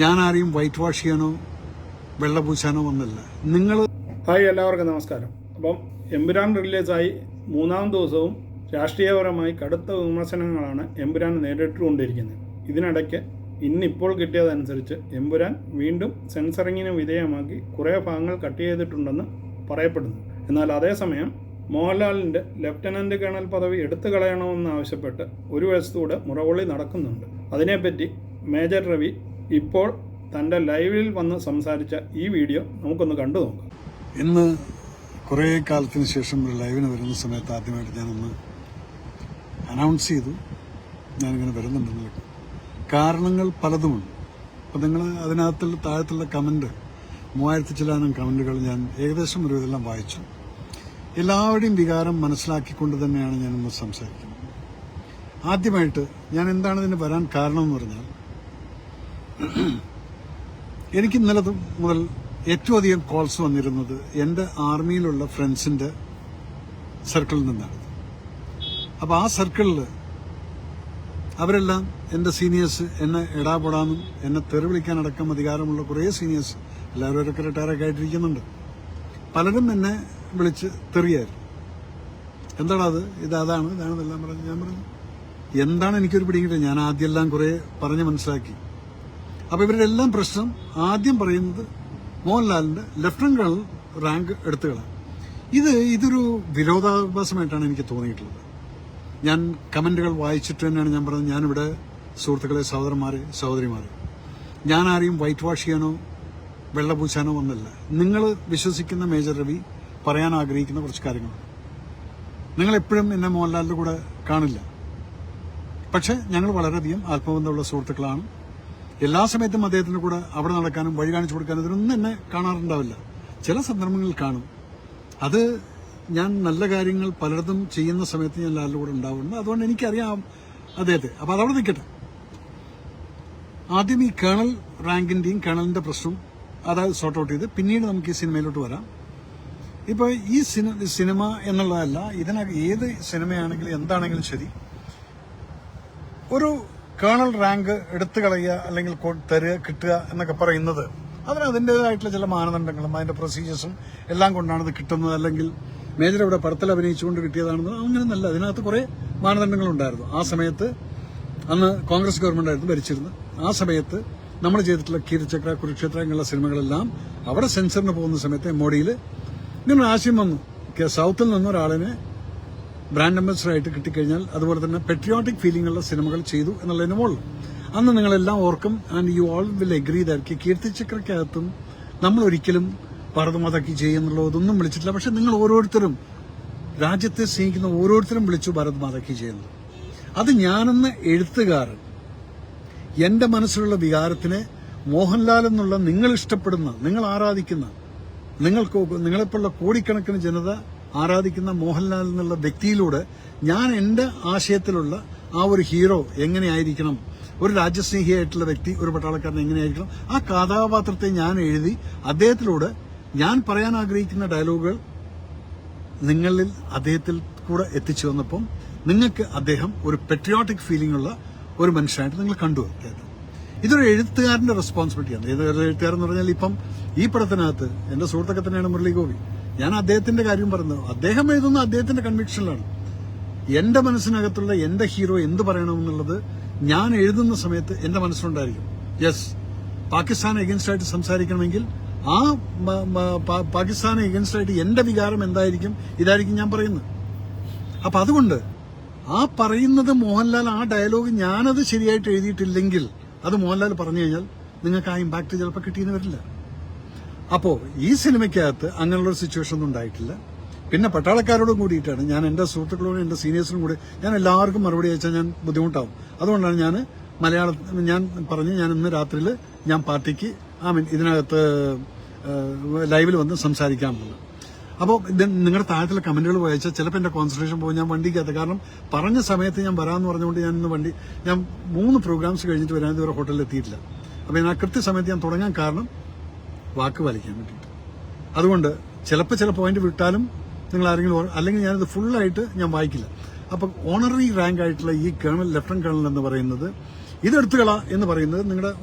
ഞാൻ ആരെയും white wash ചെയ്യാനോ വെള്ളപൂശാനോ ഒന്നല്ല. നിങ്ങൾ ഹായ്, എല്ലാവർക്കും നമസ്കാരം. അപ്പം എമ്പുരാൻ റിലീസായി 3-ാം ദിവസവും രാഷ്ട്രീയപരമായി കടുത്ത വിമർശനങ്ങളാണ് എമ്പുരാൻ നേരിട്ടുകൊണ്ടിരിക്കുന്നത്. ഇതിനിടയ്ക്ക് ഇന്നിപ്പോൾ കിട്ടിയതനുസരിച്ച് എമ്പുരാൻ വീണ്ടും സെൻസറിങ്ങിന് വിധേയമാക്കി കുറേ ഭാഗങ്ങൾ കട്ട് ചെയ്തിട്ടുണ്ടെന്ന് പറയപ്പെടുന്നു. എന്നാൽ അതേസമയം മോഹൻലാലിൻ്റെ ലഫ്റ്റനന്റ് കേണൽ പദവി എടുത്തു കളയണമെന്നാവശ്യപ്പെട്ട് ഒരു വശത്തൂടെ മുറവിളി നടക്കുന്നുണ്ട്. അതിനെപ്പറ്റി മേജർ രവി ഇപ്പോൾ തൻ്റെ ലൈവിൽ വന്ന് സംസാരിച്ച ഈ വീഡിയോ നമുക്കൊന്ന് കണ്ടു നോക്കാം. ഇന്ന് കുറേ കാലത്തിന് ശേഷം ഒരു ലൈവിന് വരുന്ന സമയത്ത് ആദ്യമായിട്ട് ഞാനൊന്ന് അനൗൺസ് ചെയ്തു ഞാനിങ്ങനെ വരുന്നുണ്ടെന്നുള്ളത്. കാരണങ്ങൾ പലതുമുണ്ട്. അപ്പോൾ നിങ്ങൾ അതിനകത്തുള്ള താഴത്തുള്ള കമൻറ്റ് 3000 ചില്ലാനം കമൻറ്റുകൾ ഞാൻ ഏകദേശം ഒരു ഇതെല്ലാം വായിച്ചു. എല്ലാവരുടെയും വികാരം മനസ്സിലാക്കിക്കൊണ്ട് തന്നെയാണ് ഞാനിന്ന് സംസാരിക്കുന്നത്. ആദ്യമായിട്ട് ഞാൻ എന്താണ് ഇതിന് വരാൻ കാരണം എന്ന് പറഞ്ഞാൽ, എനിക്ക് ഇന്നലെ മുതൽ ഏറ്റവും അധികം കോൾസ് വന്നിരുന്നത് എൻ്റെ ആർമിയിലുള്ള ഫ്രണ്ട്സിൻ്റെ സർക്കിളിൽ നിന്നാണ്. അപ്പോൾ ആ സർക്കിളിൽ അവരെല്ലാം എൻ്റെ സീനിയേഴ്സ് എന്നെ ഇടാപെടാനും എന്നെ തെറി വിളിക്കാനടക്കം അധികാരമുള്ള കുറേ സീനിയേഴ്സ്, എല്ലാവരും അവരൊക്കെ റിട്ടയറൊക്കെ ആയിട്ടിരിക്കുന്നുണ്ട്. പലരും എന്നെ വിളിച്ച് തെറിയായിരുന്നു. എന്താണ് അത്, ഇതാണ് ഇതാണെന്നെല്ലാം പറഞ്ഞു. ഞാൻ പറഞ്ഞു എന്താണ് എനിക്കൊരു പിടിക്കില്ല. ഞാൻ ആദ്യമെല്ലാം കുറേ പറഞ്ഞ് മനസ്സിലാക്കി. അപ്പോൾ ഇവരുടെ എല്ലാം പ്രശ്നം ആദ്യം പറയുന്നത് മോഹൻലാലിൻ്റെ ലെഫ്റ്റനന്റ് കേണൽ റാങ്ക് എടുത്തുകളാണ്. ഇതൊരു വിരോധാഭാസമായിട്ടാണ് എനിക്ക് തോന്നിയിട്ടുള്ളത്. ഞാൻ കമൻറ്റുകൾ വായിച്ചിട്ട് തന്നെയാണ് ഞാൻ പറഞ്ഞത്, ഞാനിവിടെ സുഹൃത്തുക്കളെ, സഹോദരന്മാരെ, സഹോദരിമാരെ, ഞാൻ ആരെയും വൈറ്റ് വാഷ് ചെയ്യാനോ വെള്ളപൂശാനോ ഒന്നല്ല. നിങ്ങൾ വിശ്വസിക്കുന്ന മേജർ രവി പറയാൻ ആഗ്രഹിക്കുന്ന കുറച്ച് കാര്യങ്ങളുണ്ട്. നിങ്ങളെപ്പോഴും എന്നെ മോഹൻലാലിൻ്റെ കൂടെ കാണില്ല, പക്ഷെ ഞങ്ങൾ വളരെയധികം ആത്മബന്ധമുള്ള സുഹൃത്തുക്കളാണ്. എല്ലാ സമയത്തും അദ്ദേഹത്തിൻ്റെ കൂടെ അവിടെ നടക്കാനും വഴി കാണിച്ചു കൊടുക്കാനും ഇതിനൊന്നും എന്നെ കാണാറുണ്ടാവില്ല. ചില സന്ദർഭങ്ങളിൽ കാണും. അത് ഞാൻ നല്ല കാര്യങ്ങൾ പലയിടത്തും ചെയ്യുന്ന സമയത്ത് ഞാൻ ലാലിൻ്റെ കൂടെ ഉണ്ടാവുന്നുണ്ട്. അതുകൊണ്ട് എനിക്കറിയാം അദ്ദേഹത്തെ. അപ്പോൾ അതവിടെ നിൽക്കട്ടെ. ആദ്യം ഈ കേണൽ റാങ്കിൻ്റെയും കേണലിൻ്റെ പ്രശ്നം അതായത് സോർട്ട് ഔട്ട് ചെയ്ത് പിന്നീട് നമുക്ക് ഈ സിനിമയിലോട്ട് വരാം. ഇപ്പോൾ ഈ സിനിമ എന്നുള്ളതല്ല, ഏത് സിനിമയാണെങ്കിലും എന്താണെങ്കിലും ശരി, ഒരു കേണൽ റാങ്ക് എടുത്തു കളയുക അല്ലെങ്കിൽ തരിക, കിട്ടുക എന്നൊക്കെ പറയുന്നത് അതിന് അതിൻ്റേതായിട്ടുള്ള ചില മാനദണ്ഡങ്ങളും അതിൻ്റെ പ്രൊസീജിയേഴ്സും എല്ലാം കൊണ്ടാണ് ഇത് കിട്ടുന്നത്. അല്ലെങ്കിൽ മേജർ ഇവിടെ പടത്തിൽ അഭിനയിച്ചുകൊണ്ട് കിട്ടിയതാണെന്ന് അങ്ങനെയൊന്നല്ല. അതിനകത്ത് കുറേ മാനദണ്ഡങ്ങളുണ്ടായിരുന്നു. ആ സമയത്ത് അന്ന് കോൺഗ്രസ് ഗവൺമെന്റ് ആയിരുന്നു ഭരിച്ചിരുന്നത്. ആ സമയത്ത് നമ്മൾ ചെയ്തിട്ടുള്ള കീർത്തിചക്ര, കുരുക്ഷേത്ര എന്നുള്ള സിനിമകളെല്ലാം അവിടെ സെൻസറിന് പോകുന്ന സമയത്ത് MOD-യിൽ ഇങ്ങനെ ആശയം വന്നു, സൗത്തിൽ നിന്നൊരാളിനെ ബ്രാൻഡ് അംബാസിഡറായിട്ട് കിട്ടിക്കഴിഞ്ഞാൽ അതുപോലെ തന്നെ പെട്രിയോട്ടിക് ഫീലിംഗ് ഉള്ള സിനിമകൾ ചെയ്തു എന്നുള്ളതിന് മുകളിൽ അന്ന് നിങ്ങളെല്ലാം ഓർക്കും. And you all will agree that കീർത്തിചക്രക്കകത്തും നമ്മൾ ഒരിക്കലും ഭാരത് മാതാ കി ജയ് എന്നുള്ളതൊന്നും വിളിച്ചിട്ടില്ല. പക്ഷെ നിങ്ങൾ ഓരോരുത്തരും, രാജ്യത്തെ സ്നേഹിക്കുന്ന ഓരോരുത്തരും വിളിച്ചു ഭാരത് മാതാ കി ജയ് എന്നുള്ളത്. അത് ഞാനെന്ന എഴുത്തുകാരൻ എന്റെ മനസ്സിലുള്ള വികാരത്തിനെ മോഹൻലാൽ എന്നുള്ള നിങ്ങൾ ഇഷ്ടപ്പെടുന്ന, നിങ്ങൾ ആരാധിക്കുന്ന, നിങ്ങളെപ്പോലുള്ള കോടിക്കണക്കിന് ജനത ആരാധിക്കുന്ന മോഹൻലാൽ എന്നുള്ള വ്യക്തിയിലൂടെ ഞാൻ എന്റെ ആശയത്തിലുള്ള ആ ഒരു ഹീറോ എങ്ങനെയായിരിക്കണം, ഒരു രാജ്യസ്നേഹിയായിട്ടുള്ള വ്യക്തി, ഒരു പട്ടാളക്കാരൻ എങ്ങനെയായിരിക്കണം, ആ കഥാപാത്രത്തെ ഞാൻ എഴുതി അദ്ദേഹത്തിലൂടെ ഞാൻ പറയാൻ ആഗ്രഹിക്കുന്ന ഡയലോഗുകൾ നിങ്ങളിൽ അദ്ദേഹത്തിൽ കൂടെ എത്തിച്ചു വന്നപ്പം നിങ്ങൾക്ക് അദ്ദേഹം ഒരു പെട്രിയോട്ടിക് ഫീലിംഗ് ഉള്ള ഒരു മനുഷ്യനായിട്ട് നിങ്ങൾ കണ്ടു. ഇതൊരു എഴുത്തുകാരന്റെ റെസ്പോൺസിബിലിറ്റിയാണ്. ഏത് എഴുത്തുകാരെന്ന് പറഞ്ഞാൽ ഇപ്പം ഈ പടത്തിനകത്ത് എന്റെ സുഹൃത്തൊക്കെ തന്നെയാണ് മുരളി ഗോപി. ഞാൻ അദ്ദേഹത്തിന്റെ കാര്യം പറയുന്നത്, അദ്ദേഹം എഴുതുന്ന അദ്ദേഹത്തിന്റെ കൺവിക്ഷനിലാണ്. എന്റെ മനസ്സിനകത്തുള്ള എന്റെ ഹീറോ എന്ത് പറയണമെന്നുള്ളത് ഞാൻ എഴുതുന്ന സമയത്ത് എന്റെ മനസ്സിലുണ്ടായിരിക്കും. യെസ്, പാകിസ്ഥാൻ എഗൻസ്റ്റ് ആയിട്ട് സംസാരിക്കണമെങ്കിൽ ആ പാകിസ്ഥാൻ എഗൻസ്റ്റ് ആയിട്ട് എന്റെ വികാരം എന്തായിരിക്കും, ഇതായിരിക്കും ഞാൻ പറയുന്നത്. അപ്പൊ അതുകൊണ്ട് ആ പറയുന്നത് മോഹൻലാൽ, ആ ഡയലോഗ് ഞാനത് ശരിയായിട്ട് എഴുതിയിട്ടില്ലെങ്കിൽ അത് മോഹൻലാൽ പറഞ്ഞു കഴിഞ്ഞാൽ നിങ്ങൾക്ക് ആ ഇമ്പാക്ട് ചിലപ്പോൾ കിട്ടിയെന്ന് വരില്ല. അപ്പോൾ ഈ സിനിമയ്ക്കകത്ത് അങ്ങനെയുള്ളൊരു സിറ്റുവേഷൻ ഒന്നും ഉണ്ടായിട്ടില്ല. പിന്നെ പട്ടാളക്കാരോടും കൂടിയിട്ടാണ് ഞാൻ എൻ്റെ സുഹൃത്തുക്കളോടും എൻ്റെ സീനിയേഴ്സിനും കൂടി ഞാൻ എല്ലാവർക്കും മറുപടി അയച്ചാൽ ഞാൻ ബുദ്ധിമുട്ടാവും. അതുകൊണ്ടാണ് ഞാൻ ഞാൻ പറഞ്ഞ് ഞാൻ ഇന്ന് രാത്രിയിൽ ഞാൻ പാർട്ടിക്ക് ഇതിനകത്ത് ലൈവിൽ വന്ന് സംസാരിക്കാമെന്നുള്ളത്. അപ്പോൾ നിങ്ങളുടെ താഴത്തുള്ള കമന്റുകൾ വായിച്ചാൽ ചിലപ്പോൾ എൻ്റെ കോൺസെൻട്രേഷൻ പോകും. ഞാൻ വണ്ടിക്കകത്ത്, കാരണം പറഞ്ഞ സമയത്ത് ഞാൻ വരാമെന്ന് പറഞ്ഞുകൊണ്ട് ഞാൻ 3 പ്രോഗ്രാംസ് കഴിഞ്ഞിട്ട് വരാൻ ഇതുവരെ ഹോട്ടലിൽ എത്തിയിട്ടില്ല. അപ്പോൾ ഞാൻ ആ കൃത്യസമയത്ത് ഞാൻ തുടങ്ങാൻ കാരണം വാക്ക് പാലിക്കാൻ വേണ്ടിയിട്ട്. അതുകൊണ്ട് ചിലപ്പോൾ ചില പോയിന്റ് വിട്ടാലും നിങ്ങൾ ആരെങ്കിലും, അല്ലെങ്കിൽ ഞാനിത് ഫുള്ളായിട്ട് ഞാൻ വായിക്കില്ല. അപ്പം ഓണററി റാങ്ക് ആയിട്ടുള്ള ഈ കേണൽ, ലെഫ്റ്റനന്റ് കേണൽ എന്ന് പറയുന്നത്, ഇതെടുത്തുകള എന്ന് പറയുന്നത് നിങ്ങളുടെ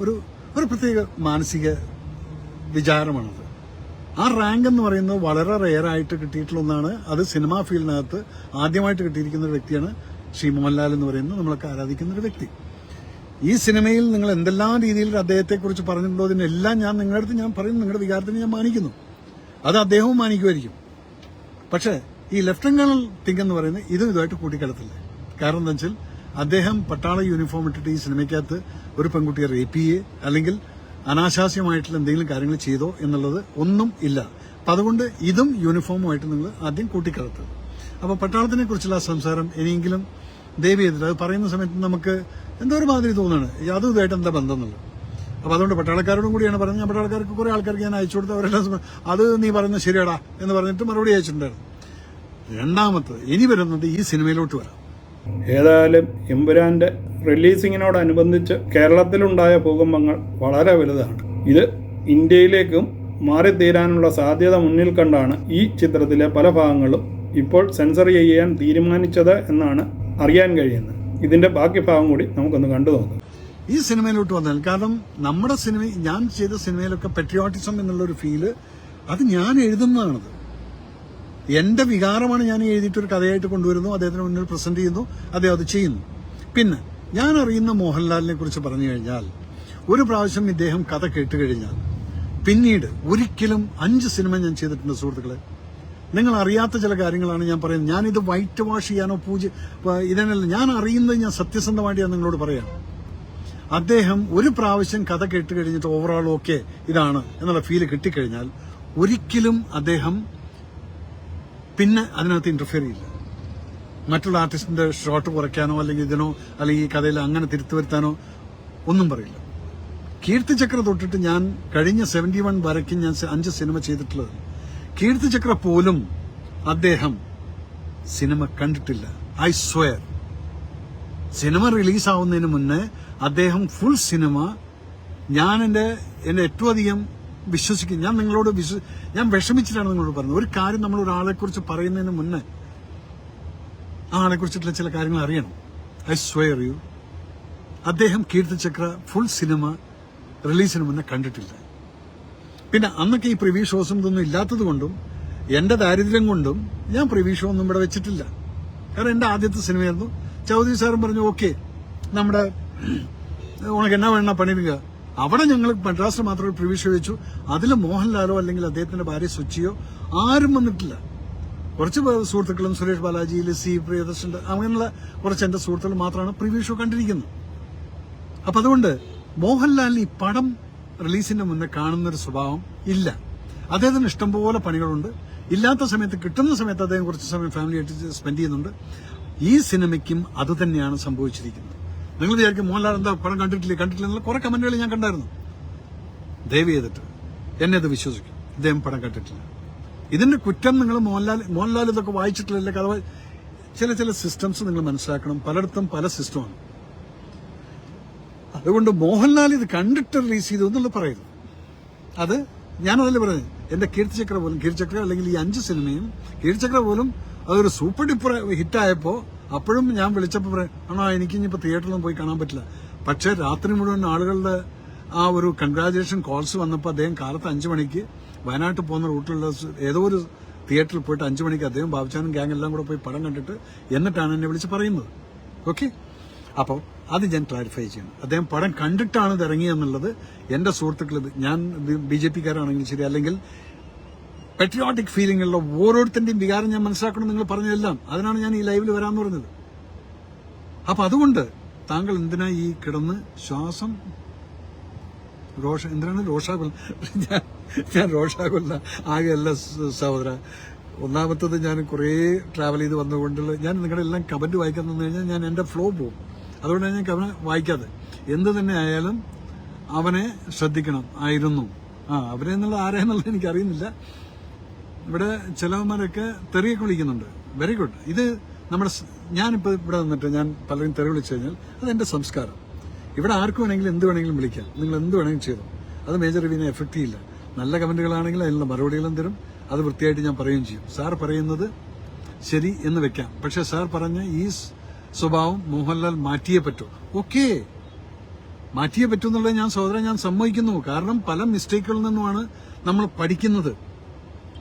ഒരു പ്രത്യേക മാനസിക വിചാരമാണത്. ആ റാങ്ക് എന്ന് പറയുന്നത് വളരെ റെയറായിട്ട് കിട്ടിയിട്ടുള്ള ഒന്നാണ്. അത് സിനിമാ ഫീൽഡിനകത്ത് ആദ്യമായിട്ട് കിട്ടിയിരിക്കുന്ന ഒരു വ്യക്തിയാണ് ശ്രീ മോഹൻലാൽ എന്ന് പറയുന്നത്, നമ്മളൊക്കെ ആരാധിക്കുന്ന ഒരു വ്യക്തി. ഈ സിനിമയിൽ നിങ്ങൾ എന്തെല്ലാം രീതിയിൽ അദ്ദേഹത്തെക്കുറിച്ച് പറഞ്ഞിട്ടുണ്ടോ അതിനെല്ലാം ഞാൻ നിങ്ങളുടെ അടുത്ത് ഞാൻ പറയുന്നു, നിങ്ങളുടെ വികാരത്തിന് ഞാൻ മാനിക്കുന്നു. അത് അദ്ദേഹവും മാനിക്കുമായിരിക്കും. പക്ഷേ ഈ ലെഫ്റ്റനന്റ് കേണൽ തിങ് എന്ന് പറയുന്നത് ഇതുമായിട്ട് കൂട്ടിക്കലത്തില്ലേ. കാരണം എന്താ വെച്ചാൽ അദ്ദേഹം പട്ടാള യൂണിഫോം ഇട്ടിട്ട് ഈ സിനിമയ്ക്കകത്ത് ഒരു പെൺകുട്ടിയെ റേപ്പ് ചെയ്യേ അല്ലെങ്കിൽ അനാശാസ്യമായിട്ടുള്ള എന്തെങ്കിലും കാര്യങ്ങൾ ചെയ്തോ എന്നുള്ളത് ഒന്നും ഇല്ല. അപ്പം അതുകൊണ്ട് ഇതും യൂണിഫോമുമായിട്ട് നിങ്ങൾ ആദ്യം കൂട്ടിക്കലത്തുക. അപ്പോൾ പട്ടാളത്തിനെ കുറിച്ചുള്ള സംസാരം ഇനിയെങ്കിലും ദയവ് ചെയ്തിട്ട് അത് പറയുന്ന സമയത്ത് നമുക്ക് എന്തോ ഒരു മാതിരി തോന്നുകയാണ് അതും ഇതുമായിട്ട് എന്താ ബന്ധം എന്നുള്ളത്. അപ്പോൾ അതുകൊണ്ട് പട്ടാളക്കാരോടും കൂടിയാണ് പറഞ്ഞത്. ഞാൻ പട്ടാളക്കാർക്ക് കുറേ ആൾക്കാർക്ക് ഞാൻ അയച്ചു കൊടുത്ത് അവരെല്ലാം അത് നീ പറയുന്നത് ശരിയാടാ എന്ന് പറഞ്ഞിട്ട് മറുപടി അയച്ചിട്ടുണ്ടായിരുന്നു. രണ്ടാമത് ഇനി വരുന്നത് ഈ സിനിമയിലോട്ട് വരാം. ഏതായാലും എമ്പുരാന്റെ റിലീസിങ്ങിനോടനുബന്ധിച്ച് കേരളത്തിലുണ്ടായ ഭൂകമ്പങ്ങൾ വളരെ വലുതാണ്. ഇത് ഇന്ത്യയിലേക്കും മാറിത്തീരാനുള്ള സാധ്യത മുന്നിൽ കണ്ടാണ് ഈ ചിത്രത്തിലെ പല ഭാഗങ്ങളും ഇപ്പോൾ സെൻസർ ചെയ്യാൻ തീരുമാനിച്ചത് എന്നാണ് അറിയാൻ കഴിയുന്നത്. ഇതിന്റെ ബാക്കി ഭാഗം കൂടി നമുക്കൊന്ന് കണ്ടു നോക്കാം. ഈ സിനിമയിലോട്ട് വന്നാൽ കാരണം നമ്മുടെ സിനിമ ഞാൻ ചെയ്ത സിനിമയിലൊക്കെ പെട്രിയോട്ടിസം എന്നുള്ളൊരു ഫീല് അത് ഞാൻ എഴുതുന്നതാണത്. എന്റെ വികാരമാണ് ഞാൻ എഴുതിയിട്ടൊരു കഥയായിട്ട് കൊണ്ടുവരുന്നു, അദ്ദേഹത്തിന് മുന്നിൽ പ്രസന്റ് ചെയ്യുന്നു, അദ്ദേഹം അത് ചെയ്യുന്നു. പിന്നെ ഞാൻ അറിയുന്ന മോഹൻലാലിനെ കുറിച്ച് പറഞ്ഞു കഴിഞ്ഞാൽ ഒരു പ്രാവശ്യം ഇദ്ദേഹം കഥ കേട്ട് കഴിഞ്ഞാൽ പിന്നീട് ഒരിക്കലും 5 സിനിമ ഞാൻ ചെയ്തിട്ടുണ്ട് സുഹൃത്തുക്കളെ. നിങ്ങൾ അറിയാത്ത ചില കാര്യങ്ങളാണ് ഞാൻ പറയുന്നത്. ഞാനിത് വൈറ്റ് വാഷ് ചെയ്യാനോ ഇതിനല്ല, ഞാൻ അറിയുന്നത് ഞാൻ സത്യസന്ധമായിട്ട് ഞാൻ നിങ്ങളോട് പറയാം. അദ്ദേഹം ഒരു പ്രാവശ്യം കഥ കേട്ട് കഴിഞ്ഞിട്ട് ഓവറോൾ ഓക്കെ ഇതാണ് എന്നുള്ള ഫീല് കിട്ടിക്കഴിഞ്ഞാൽ ഒരിക്കലും അദ്ദേഹം പിന്നെ അതിനകത്ത് ഇന്റർഫിയർ ചെയ്യില്ല. മറ്റുള്ള ആർട്ടിസ്റ്റിന്റെ ഷോട്ട് കുറയ്ക്കാനോ അല്ലെങ്കിൽ ഇതിനോ അല്ലെങ്കിൽ ഈ കഥയിൽ അങ്ങനെ തിരുത്തു വരുത്താനോ ഒന്നും പറയില്ല. കീർത്തിചക്ര തൊട്ടിട്ട് ഞാൻ കഴിഞ്ഞ 71 വരയ്ക്കും ഞാൻ 5 സിനിമ ചെയ്തിട്ടുള്ളത്. കീർത്തിചക്ര പോലും അദ്ദേഹം സിനിമ കണ്ടിട്ടില്ല. I swear. സിനിമ റിലീസാവുന്നതിന് മുന്നേ അദ്ദേഹം ഫുൾ സിനിമ ഞാൻ എന്റെ ഏറ്റവും അധികം വിശ്വസിക്കും. ഞാൻ നിങ്ങളോട് ഞാൻ വിഷമിച്ചിട്ടാണ് നിങ്ങളോട് പറഞ്ഞത്. ഒരു കാര്യം നമ്മൾ ഒരാളെക്കുറിച്ച് പറയുന്നതിന് മുന്നേ ആ ആളെക്കുറിച്ചിട്ടുള്ള ചില കാര്യങ്ങൾ അറിയണം. ഐ സ്വയർ യു, അദ്ദേഹം കീർത്തിചക്ര ഫുൾ സിനിമ റിലീസിന് മുന്നേ കണ്ടിട്ടില്ല. പിന്നെ അന്നൊക്കെ ഈ പ്രിവ്യൂ ഷോസും ഇതൊന്നും ഇല്ലാത്തത് കൊണ്ടും എന്റെ ദാരിദ്ര്യം കൊണ്ടും ഞാൻ പ്രിവ്യൂ ഷോ ഒന്നും ഇവിടെ വെച്ചിട്ടില്ല. കാരണം എന്റെ ആദ്യത്തെ സിനിമയായിരുന്നു. ചൗധരി സാറും പറഞ്ഞു ഓക്കെ നമ്മുടെ ഉണക്ക് എന്നാ വേണ പണിയുക. അവിടെ ഞങ്ങൾ മദ്രാസിൽ മാത്രം ഒരു പ്രിവ്യൂ ഷോ വെച്ചു. അതിൽ മോഹൻലാലോ അല്ലെങ്കിൽ അദ്ദേഹത്തിന്റെ ഭാര്യ സുച്ചിയോ ആരും വന്നിട്ടില്ല. കുറച്ച് സുഹൃത്തുക്കളും സുരേഷ് ബാലാജി, ലിസി, പ്രിയദർശൻ അങ്ങനെയുള്ള കുറച്ച് എന്റെ സുഹൃത്തുക്കൾ മാത്രമാണ് പ്രിവ്യൂ ഷോ കണ്ടിരിക്കുന്നത്. അപ്പൊ അതുകൊണ്ട് മോഹൻലാലിന് ഈ പടം റിലീസിന്റെ മുന്നേ കാണുന്നൊരു സ്വഭാവം ഇല്ല. അദ്ദേഹത്തിന് ഇഷ്ടംപോലെ പണികളുണ്ട്. ഇല്ലാത്ത സമയത്ത് കിട്ടുന്ന സമയത്ത് അദ്ദേഹം കുറച്ച് സമയം ഫാമിലിയായിട്ട് സ്പെൻഡ് ചെയ്യുന്നുണ്ട്. ഈ സിനിമയ്ക്കും അതുതന്നെയാണ് സംഭവിച്ചിരിക്കുന്നത്. നിങ്ങൾ വിചാരിക്കും മോഹൻലാൽ എന്താ പടം കണ്ടിട്ടില്ല എന്നുള്ള കുറെ കമന്റുകൾ ഞാൻ കണ്ടായിരുന്നു. ദയവ് ചെയ്തിട്ട് എന്നെ അത് വിശ്വസിക്കും, ഇദ്ദേഹം പടം കണ്ടിട്ടില്ല. ഇതിന്റെ കുറ്റം നിങ്ങൾ മോഹൻലാൽ ഇതൊക്കെ വായിച്ചിട്ടില്ല. കഥ ചില സിസ്റ്റംസ് നിങ്ങൾ മനസ്സിലാക്കണം. പലയിടത്തും പല സിസ്റ്റമാണ്. അതുകൊണ്ട് മോഹൻലാൽ ഇത് കണ്ടിട്ട് റിലീസ് ചെയ്തു എന്നുള്ള പറയുന്നു. അത് ഞാനതല്ലേ പറഞ്ഞത്. എന്റെ കീർത്തിചക്ര അല്ലെങ്കിൽ ഈ 5 സിനിമയും കീർത്തിചക്ര പോലും അതൊരു സൂപ്പർ ഡ്യൂപ്പർ ഹിറ്റായപ്പോ അപ്പോഴും ഞാൻ വിളിച്ചപ്പോൾ പറയും ആണോ എനിക്ക് ഇനിയിപ്പോൾ തിയേറ്ററിലൊന്നും പോയി കാണാൻ പറ്റില്ല. പക്ഷേ രാത്രി മുഴുവൻ ആളുകളുടെ ആ ഒരു കൺഗ്രാജുലേഷൻ കോൾസ് വന്നപ്പോൾ അദ്ദേഹം കാലത്ത് 5 മണിക്ക് വയനാട്ടിൽ പോകുന്ന റൂട്ടിലുള്ള ഏതോ ഒരു തിയേറ്ററിൽ പോയിട്ട് 5 മണിക്ക് അദ്ദേഹം ബാബുച്ചാനും ഗ്യാങ് എല്ലാം കൂടെ പോയി പടം കണ്ടിട്ട് എന്നിട്ടാണ് എന്നെ വിളിച്ച് പറയുന്നത്. ഓക്കെ, അപ്പോൾ അത് ഞാൻ ക്ലാരിഫൈ ചെയ്യണം. അദ്ദേഹം പടം കണ്ടിട്ടാണ് ഇത് ഇറങ്ങിയെന്നുള്ളത് എന്റെ സുഹൃത്തുക്കൾ, ഞാൻ BJP-കാരാണെങ്കിലും ശരി അല്ലെങ്കിൽ പെട്രിയോട്ടിക് ഫീലിംഗ് ഉള്ള ഓരോരുത്തരുടെയും വികാരം ഞാൻ മനസ്സിലാക്കണം. നിങ്ങൾ പറഞ്ഞതെല്ലാം അതിനാണ് ഞാൻ ഈ ലൈവിൽ വരാമെന്ന് പറഞ്ഞത്. അപ്പൊ അതുകൊണ്ട് താങ്കൾ എന്തിനാ ഈ കിടന്ന് ശ്വാസം എന്തിനാണ് രോഷാകുല ഞാൻ രോഷാകുല ആകെയല്ല സഹോദര. ഒന്നാമത്തത് ഞാൻ കുറേ ട്രാവൽ ചെയ്ത് വന്നുകൊണ്ടുള്ള ഞാൻ നിങ്ങളുടെ എല്ലാം കമന്റ് വായിക്കാൻ തന്നു കഴിഞ്ഞാൽ ഞാൻ എന്റെ ഫ്ലോ പോകും. അതുകൊണ്ടാണ് ഞാൻ കമന്റ് വായിക്കാതെ. എന്ത് തന്നെ ആയാലും അവനെ ശ്രദ്ധിക്കണം ആയിരുന്നു. അവരെ എന്നുള്ള ആരെന്നുള്ളത് എനിക്കറിയുന്നില്ല. ഇവിടെ ചിലവന്മാരൊക്കെ തെറിയൊക്കെ വിളിക്കുന്നുണ്ട്. Very good. ഇത് നമ്മുടെ ഞാനിപ്പോൾ ഇവിടെ വന്നിട്ട് ഞാൻ പലരും തെറി വിളിച്ചു കഴിഞ്ഞാൽ അതെന്റെ സംസ്കാരം. ഇവിടെ ആർക്കും വേണമെങ്കിലും എന്ത് വേണമെങ്കിലും വിളിക്കാം. നിങ്ങൾ എന്ത് വേണമെങ്കിലും ചെയ്തു. അത് മേജർ റിവ്യൂവിനെ എഫക്ട് ചെയ്യില്ല. നല്ല കമന്റുകളാണെങ്കിൽ അതിനുള്ള മറുപടികളും തരും. അത് വൃത്തിയായിട്ട് ഞാൻ പറയുകയും ചെയ്യും. സാർ പറയുന്നത് ശരി എന്ന് വെക്കാം. പക്ഷെ സാർ പറഞ്ഞ ഈ സ്വഭാവം മോഹൻലാൽ മാറ്റിയേ പറ്റൂ. ഓക്കെ, മാറ്റിയേ പറ്റൂ എന്നുള്ളത് ഞാൻ സമ്മതിക്കുന്നു. കാരണം പല മിസ്റ്റേക്കുകളിൽ നിന്നുമാണ് നമ്മൾ പഠിക്കുന്നത്.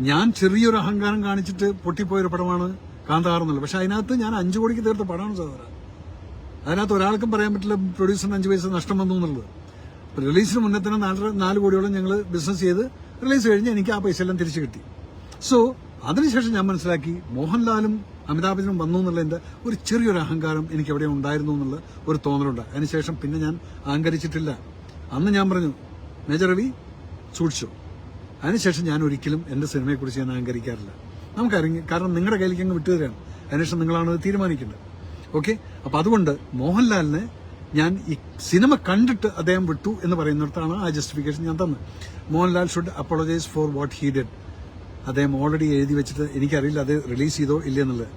ഞാൻ ചെറിയൊരു അഹങ്കാരം കാണിച്ചിട്ട് പൊട്ടിപ്പോയൊരു പടമാണ് കാന്താർ എന്നുള്ളത്. പക്ഷെ അതിനകത്ത് ഞാൻ 5 കോടിക്ക് തീർത്ത പടമാണ് സഹോദര. അതിനകത്ത് ഒരാൾക്കും പറയാൻ പറ്റില്ല പ്രൊഡ്യൂസറിന് 5 പൈസ നഷ്ടം വന്നു എന്നുള്ളത്. റിലീസിന് മുന്നേ തന്നെ 4 കോടിയോളം ഞങ്ങൾ ബിസിനസ് ചെയ്ത് റിലീസ് കഴിഞ്ഞ് എനിക്ക് ആ പൈസ എല്ലാം തിരിച്ചു കിട്ടി. സോ അതിനുശേഷം ഞാൻ മനസ്സിലാക്കി മോഹൻലാലും അമിതാഭ് ബച്ചനും വന്നു എന്നുള്ളതിന്റെ ഒരു ചെറിയൊരു അഹങ്കാരം എനിക്ക് എവിടെ ഉണ്ടായിരുന്നു എന്നുള്ള ഒരു തോന്നലുണ്ട്. അതിനുശേഷം പിന്നെ ഞാൻ അഹങ്കരിച്ചിട്ടില്ല. അന്ന് ഞാൻ പറഞ്ഞു മേജർ രവി സൂക്ഷിച്ചു. അതിനുശേഷം ഞാൻ ഒരിക്കലും എന്റെ സിനിമയെക്കുറിച്ച് ഞാൻ അഹങ്കരിക്കാറില്ല. നമുക്കറിയാം, കാരണം നിങ്ങളുടെ കയ്യിലേക്ക് അങ്ങ് വിട്ടുതരാണ്. അതിനുശേഷം നിങ്ങളാണ് തീരുമാനിക്കേണ്ടത്. ഓക്കെ, അപ്പൊ അതുകൊണ്ട് മോഹൻലാലിനെ ഞാൻ ഈ സിനിമ കണ്ടിട്ട് അദ്ദേഹം വിട്ടു എന്ന് പറയുന്നിടത്താണ് ആ ജസ്റ്റിഫിക്കേഷൻ ഞാൻ തന്നത്. Mohanlal should apologise four what he did. അദ്ദേഹം ഓൾറെഡി എഴുതി വെച്ചിട്ട് എനിക്കറിയില്ല അത് റിലീസ് ചെയ്തോ ഇല്ലെന്നുള്ളത്.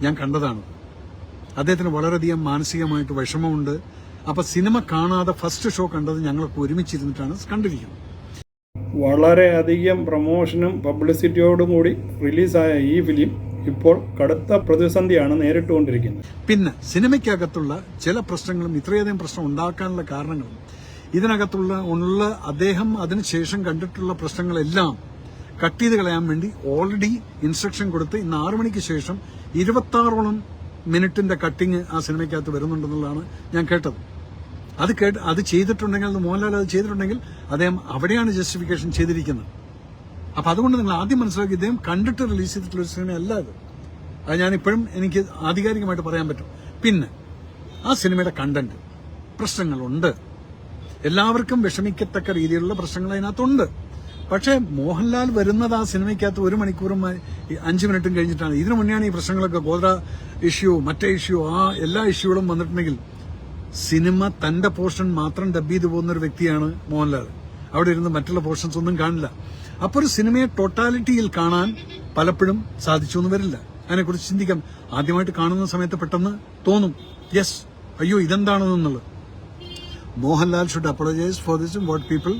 ഞാൻ കണ്ടതാണ്. അദ്ദേഹത്തിന് വളരെയധികം മാനസികമായിട്ട് വിഷമമുണ്ട്. അപ്പൊ സിനിമ കാണാതെ ഫസ്റ്റ് ഷോ കണ്ടത് ഞങ്ങളൊക്കെ ഒരുമിച്ചിരുന്നിട്ടാണ് കണ്ടിരിക്കുന്നത്. വളരെയധികം പ്രൊമോഷനും പബ്ലിസിറ്റിയോടും കൂടി റിലീസായ ഈ ഫിലിം ഇപ്പോൾ കടുത്ത പ്രതിസന്ധിയാണ് നേരിട്ടുകൊണ്ടിരിക്കുന്നത്. പിന്നെ സിനിമയ്ക്കകത്തുള്ള ചില പ്രശ്നങ്ങളും ഇത്രയധികം പ്രശ്നം ഉണ്ടാക്കാനുള്ള കാരണങ്ങളും ഇതിനകത്തുള്ള അദ്ദേഹം അതിനുശേഷം കണ്ടിട്ടുള്ള പ്രശ്നങ്ങളെല്ലാം കട്ട് ചെയ്ത് കളയാൻ വേണ്ടി ഓൾറെഡി ഇൻസ്ട്രക്ഷൻ കൊടുത്ത് ഇന്ന് 6 മണിക്ക് ശേഷം 26ഓളം മിനിറ്റിന്റെ കട്ടിങ് ആ സിനിമയ്ക്കകത്ത് വരുന്നുണ്ടെന്നുള്ളതാണ് ഞാൻ കേട്ടത്. അത് ചെയ്തിട്ടുണ്ടെങ്കിൽ, മോഹൻലാൽ അത് ചെയ്തിട്ടുണ്ടെങ്കിൽ അദ്ദേഹം അവിടെയാണ് ജസ്റ്റിഫിക്കേഷൻ ചെയ്തിരിക്കുന്നത്. അപ്പൊ അതുകൊണ്ട് നിങ്ങൾ ആദ്യം മനസ്സിലാക്കി ഇദ്ദേഹം കണ്ടിട്ട് റിലീസ് ചെയ്തിട്ടുള്ള സിനിമയല്ല അത്. അത് ഞാനിപ്പോഴും എനിക്ക് ആധികാരികമായിട്ട് പറയാൻ പറ്റും. പിന്നെ ആ സിനിമയുടെ കണ്ടന്റ് പ്രശ്നങ്ങളുണ്ട്. എല്ലാവർക്കും വിഷമിക്കത്തക്ക രീതിയിലുള്ള പ്രശ്നങ്ങൾ അതിനകത്തുണ്ട്. പക്ഷേ മോഹൻലാൽ വരുന്നത് ആ സിനിമയ്ക്കകത്ത് 1 മണിക്കൂറും 5 മിനിറ്റും കഴിഞ്ഞിട്ടാണ്. ഇതിനു മുന്നെയാണ് ഈ പ്രശ്നങ്ങളൊക്കെ, ഗോത്ര ഇഷ്യൂ, മറ്റേ ഇഷ്യൂ, ആ എല്ലാ ഇഷ്യൂകളും വന്നിട്ടുണ്ടെങ്കിൽ സിനിമ തന്റെ പോർഷൻ മാത്രം ഡബ് ചെയ്തു പോകുന്ന ഒരു വ്യക്തിയാണ് മോഹൻലാൽ. അവിടെ ഇരുന്ന് മറ്റുള്ള പോർഷൻസ് ഒന്നും കാണില്ല. അപ്പോൾ ഒരു സിനിമയെ ടോട്ടാലിറ്റിയിൽ കാണാൻ പലപ്പോഴും സാധിച്ചു എന്ന് വരില്ല. അതിനെക്കുറിച്ച് ചിന്തിക്കാം. ആദ്യമായിട്ട് കാണുന്ന സമയത്ത് പെട്ടെന്ന് തോന്നും, യെസ്, അയ്യോ ഇതെന്താണെന്നുള്ളത്. Mohanlal should apologise for this what people,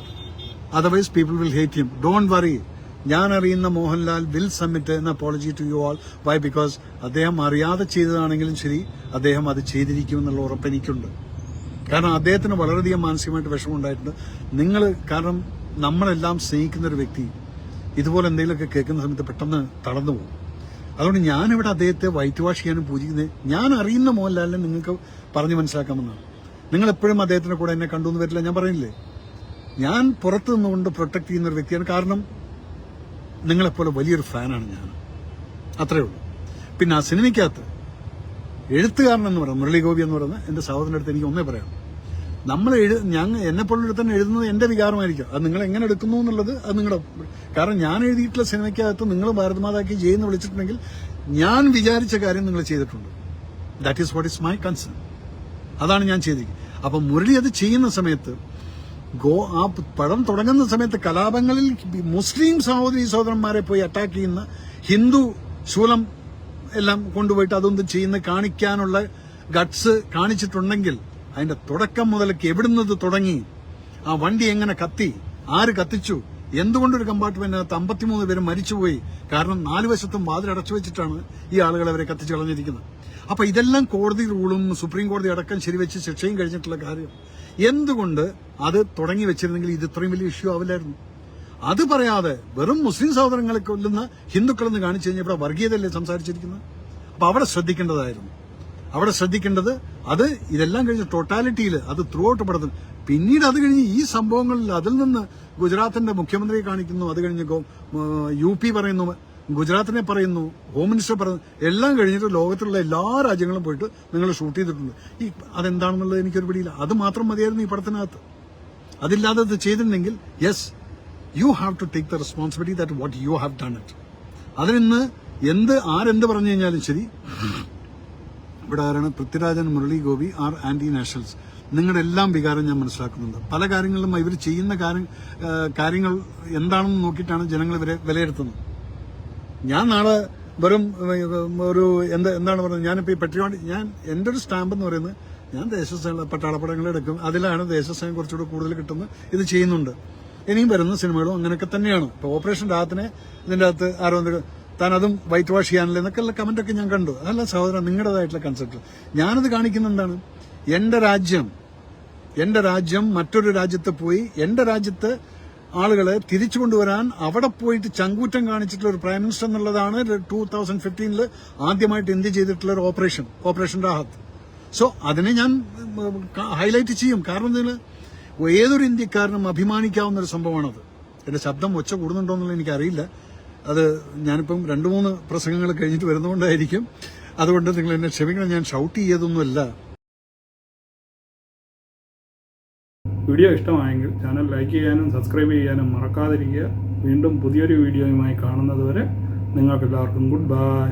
otherwise people will hate him. Don't worry, ഞാൻ അറിയുന്ന Mohanlal will submit an apology to you all. Why? Because അദ്ദേഹം അറിയാതെ ചെയ്തതാണെങ്കിലും ശരി, അദ്ദേഹം അത് ചെയ്തിരിക്കുമെന്നുള്ള ഉറപ്പ് എനിക്കുണ്ട്. കാരണം അദ്ദേഹത്തിന് വളരെയധികം മാനസികമായിട്ട് വിഷമമുണ്ടായിട്ടുണ്ട്. കാരണം നമ്മളെല്ലാം സ്നേഹിക്കുന്ന ഒരു വ്യക്തി ഇതുപോലെ എന്തെങ്കിലുമൊക്കെ കേൾക്കുന്ന സമയത്ത് പെട്ടെന്ന് തളർന്നു പോകും. അതുകൊണ്ട് ഞാനിവിടെ അദ്ദേഹത്തെ വൈറ്റ് വാഷ് ചെയ്യാനും പൂജിക്കുന്നത്, ഞാൻ അറിയുന്ന മോഹൻലാലിനെ നിങ്ങൾക്ക് പറഞ്ഞു മനസ്സിലാക്കാമെന്നാണ്. നിങ്ങൾ എപ്പോഴും അദ്ദേഹത്തിന്റെ കൂടെ എന്നെ കണ്ടു എന്ന് വരില്ല. ഞാൻ പറയുന്നില്ലേ, ഞാൻ പുറത്തു നിന്നുകൊണ്ട് പ്രൊട്ടക്ട് ചെയ്യുന്ന ഒരു വ്യക്തിയാണ്. കാരണം നിങ്ങളെപ്പോലെ വലിയൊരു ഫാനാണ് ഞാൻ. അത്രയേ ഉള്ളൂ. പിന്നെ ആ സിനിമയ്ക്കകത്ത് എഴുത്തുകാരൻ എന്ന് പറയുന്നത് മുരളി ഗോപി എന്ന് പറയുന്നത് എന്റെ സഹോദരൻ്റെ അടുത്ത് എനിക്ക് ഒന്നേ പറയാം. എന്നെപ്പോലുള്ള തന്നെ എഴുതുന്നത് എന്റെ വികാരമായിരിക്കും. അത് നിങ്ങൾ എങ്ങനെ എടുക്കുന്നു എന്നുള്ളത് അത് നിങ്ങളുടെ, കാരണം ഞാൻ എഴുതിയിട്ടുള്ള സിനിമയ്ക്കകത്ത് നിങ്ങൾ ഭാരതമാതാക്കി ജയെന്ന് വിളിച്ചിട്ടുണ്ടെങ്കിൽ ഞാൻ വിചാരിച്ച കാര്യം നിങ്ങൾ ചെയ്തിട്ടുണ്ട്. That is what is my concern. അതാണ് ഞാൻ ചെയ്തിരിക്കുന്നത്. അപ്പൊ മുരളി അത് ചെയ്യുന്ന സമയത്ത്, ആ പടം തുടങ്ങുന്ന സമയത്ത് കലാപങ്ങളിൽ മുസ്ലിം സഹോദരന്മാരെ പോയി അറ്റാക്ക് ചെയ്യുന്ന, ഹിന്ദു ശൂലം എല്ലാം കൊണ്ടുപോയിട്ട് അതൊന്നും ചെയ്യുന്ന കാണിക്കാനുള്ള ഗട്ട്സ് കാണിച്ചിട്ടുണ്ടെങ്കിൽ അതിന്റെ തുടക്കം മുതലേക്ക് എവിടുന്നത് തുടങ്ങി, ആ വണ്ടി എങ്ങനെ കത്തി, ആര് കത്തിച്ചു, എന്തുകൊണ്ടൊരു കമ്പാർട്ട്മെന്റിനകത്ത് 53 പേര് മരിച്ചുപോയി, കാരണം 4 വശത്തും വാതിലടച്ചു വെച്ചിട്ടാണ് ഈ ആളുകൾ അവരെ കത്തിച്ചു കളഞ്ഞിരിക്കുന്നത്. അപ്പൊ ഇതെല്ലാം കോടതി റൂളും സുപ്രീം കോടതി അടക്കം ശരിവെച്ച് ശിക്ഷയും കഴിഞ്ഞിട്ടുള്ള കാര്യം. എന്തുകൊണ്ട് അത് തുടങ്ങി വെച്ചിരുന്നെങ്കിൽ ഇത് ഇത്രയും വലിയ ഇഷ്യൂ ആവില്ലായിരുന്നു. അത് പറയാതെ വെറും മുസ്ലിം സഹോദരങ്ങളെ കൊല്ലുന്ന ഹിന്ദുക്കളെന്ന് കാണിച്ചു കഴിഞ്ഞാൽ ഇവിടെ വർഗീയതയല്ലേ സംസാരിച്ചിരിക്കുന്നത്. അപ്പൊ അവിടെ ശ്രദ്ധിക്കേണ്ടതായിരുന്നു. അത് ഇതെല്ലാം കഴിഞ്ഞ ടോട്ടാലിറ്റിയിൽ അത് ത്രൂ ഔട്ട് പടത്തിന്. പിന്നീട് അത് കഴിഞ്ഞ് ഈ സംഭവങ്ങളിൽ അതിൽ നിന്ന് ഗുജറാത്തിന്റെ മുഖ്യമന്ത്രിയെ കാണിക്കുന്നു, അത് കഴിഞ്ഞ് UP പറയുന്നു, ഗുജറാത്തിനെ പറയുന്നു, ഹോം മിനിസ്റ്റർ പറയുന്നു, എല്ലാം കഴിഞ്ഞിട്ട് ലോകത്തിലുള്ള എല്ലാ രാജ്യങ്ങളും പോയിട്ട് നിങ്ങൾ ഷൂട്ട് ചെയ്തിട്ടുണ്ട്. അതെന്താണെന്നുള്ളത് എനിക്കൊരു പിടിയില്ല. അത് മാത്രം മതിയായിരുന്നു ഈ പടത്തിനകത്ത്. അതില്ലാതെ ഇത് ചെയ്തിട്ടുണ്ടെങ്കിൽ yes, you have to take the responsibility that what you have done it. അതിൽ നിന്ന് ആരെന്ത് പറഞ്ഞു കഴിഞ്ഞാലും ശരി, ഇവിടെ ആരാണ് പൃഥ്വിരാജൻ, Murali Gopi are anti nationals. നിങ്ങളുടെ എല്ലാം വികാരം ഞാൻ മനസ്സിലാക്കുന്നുണ്ട്. പല കാര്യങ്ങളിലും ഇവർ ചെയ്യുന്ന കാര്യങ്ങൾ എന്താണെന്ന് നോക്കിയിട്ടാണ് ജനങ്ങൾ ഇവരെ വിലയിരുത്തുന്നത്. ഞാൻ നാളെ വെറും എന്താണ് പറയുന്നത്, ഞാനിപ്പോ ഈ പെട്രിയോട്ട്, എന്റെ ഒരു സ്റ്റാമ്പ് എന്ന് പറയുന്നത്, ഞാൻ പട്ടാളപ്പടങ്ങൾ എടുക്കും, അതിലാണ് ദേശസ്നേഹം കുറച്ചുകൂടെ കൂടുതൽ കിട്ടുന്നത്. ഇത് ചെയ്യുന്നുണ്ട്. ഇനിയും വരുന്ന സിനിമകളും അങ്ങനെയൊക്കെ തന്നെയാണ്. ഇപ്പൊ ഓപ്പറേഷൻ രാഹത്തിനെ ഇതിന്റെ അകത്ത് ആരോ താൻ അതും വൈറ്റ് വാഷ് ചെയ്യാനില്ല എന്നൊക്കെയുള്ള കമന്റൊക്കെ ഞാൻ കണ്ടു. അതല്ല സഹോദരൻ, നിങ്ങളുടേതായിട്ടുള്ള കൺസെപ്റ്റ്. ഞാനത് കാണിക്കുന്ന എന്താണ്, എന്റെ രാജ്യം എന്റെ രാജ്യം മറ്റൊരു രാജ്യത്ത് പോയി എന്റെ രാജ്യത്ത് ആളുകളെ തിരിച്ചു കൊണ്ടുവരാൻ അവിടെ പോയിട്ട് ചങ്കൂറ്റം കാണിച്ചിട്ടുള്ള ഒരു പ്രൈം മിനിസ്റ്റർ എന്നുള്ളതാണ് 2015 ആദ്യമായിട്ട് ഇന്ത്യ ചെയ്തിട്ടുള്ള ഒരു ഓപ്പറേഷൻ രാഹത്ത്. സോ അതിനെ ഞാൻ ഹൈലൈറ്റ് ചെയ്യും. കാരണം എന്തിന് ഏതൊരു ഇന്ത്യക്കാരനും അഭിമാനിക്കാവുന്ന ഒരു സംഭവമാണത്. എന്റെ ശബ്ദം ഒച്ച കൂടുന്നുണ്ടോ എന്നുള്ളത് എനിക്കറിയില്ല. അത് ഞാനിപ്പം 2-3 പ്രസംഗങ്ങൾ കഴിഞ്ഞിട്ട് വരുന്നതുകൊണ്ടായിരിക്കും. അതുകൊണ്ട് നിങ്ങൾ എന്നെ ക്ഷമിക്കണം, ഞാൻ ഷൗട്ട് ചെയ്തൊന്നുമല്ല. വീഡിയോ ഇഷ്ടമായെങ്കിൽ ചാനൽ ലൈക്ക് ചെയ്യാനും സബ്സ്ക്രൈബ് ചെയ്യാനും മറക്കാതിരിക്കുക. വീണ്ടും പുതിയൊരു വീഡിയോയുമായി കാണുന്നതുവരെ നിങ്ങൾക്കെല്ലാവർക്കും ഗുഡ് ബൈ.